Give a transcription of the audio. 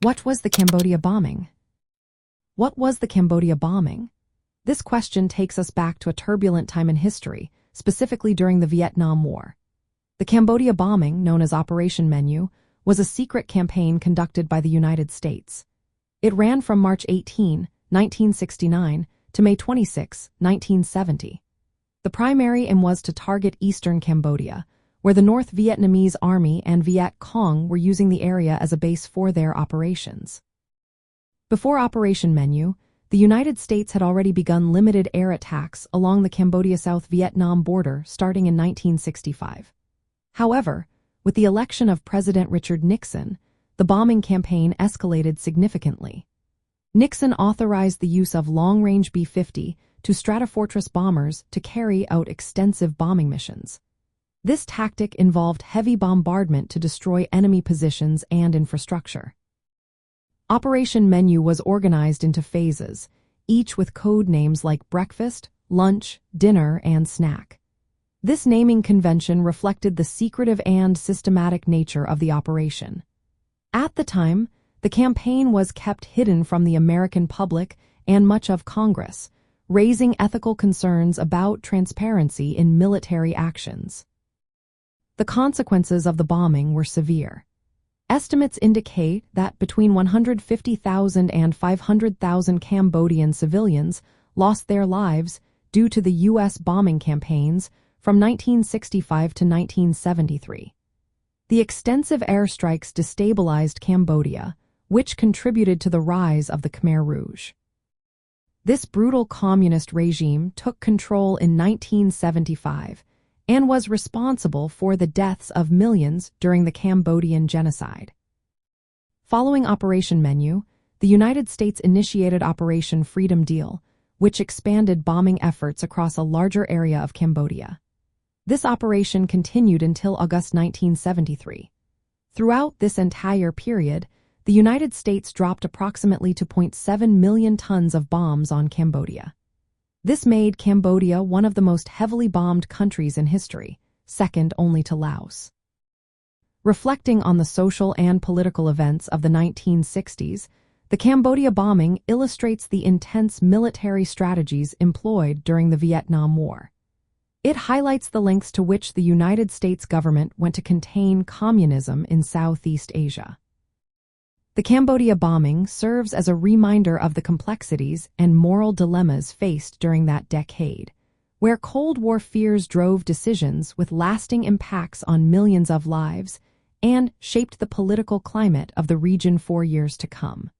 What was the Cambodia bombing? What was the Cambodia bombing? This question takes us back to a turbulent time in history, specifically during the Vietnam War. The Cambodia bombing, known as Operation Menu, was a secret campaign conducted by the United States. It ran from March 18, 1969 to May 26, 1970. The primary aim was to target eastern Cambodia, where the North Vietnamese Army and Viet Cong were using the area as a base for their operations. Before Operation Menu, the United States had already begun limited air attacks along the Cambodia-South Vietnam border starting in 1965. However, with the election of President Richard Nixon, the bombing campaign escalated significantly. Nixon authorized the use of long-range B-50 to Stratofortress bombers to carry out extensive bombing missions. This tactic involved heavy bombardment to destroy enemy positions and infrastructure. Operation Menu was organized into phases, each with code names like breakfast, lunch, dinner, and snack. This naming convention reflected the secretive and systematic nature of the operation. At the time, the campaign was kept hidden from the American public and much of Congress, raising ethical concerns about transparency in military actions. The consequences of the bombing were severe. Estimates indicate that between 150,000 and 500,000 Cambodian civilians lost their lives due to the U.S. bombing campaigns from 1965 to 1973. The extensive airstrikes destabilized Cambodia, which contributed to the rise of the Khmer Rouge. This brutal communist regime took control in 1975 and was responsible for the deaths of millions during the Cambodian genocide. Following Operation Menu, the United States initiated Operation Freedom Deal, which expanded bombing efforts across a larger area of Cambodia. This operation continued until August 1973. Throughout this entire period, the United States dropped approximately 2.7 million tons of bombs on Cambodia. This made Cambodia one of the most heavily bombed countries in history, second only to Laos. Reflecting on the social and political events of the 1960s, the Cambodia bombing illustrates the intense military strategies employed during the Vietnam War. It highlights the lengths to which the United States government went to contain communism in Southeast Asia. The Cambodia bombing serves as a reminder of the complexities and moral dilemmas faced during that decade, where Cold War fears drove decisions with lasting impacts on millions of lives and shaped the political climate of the region for years to come.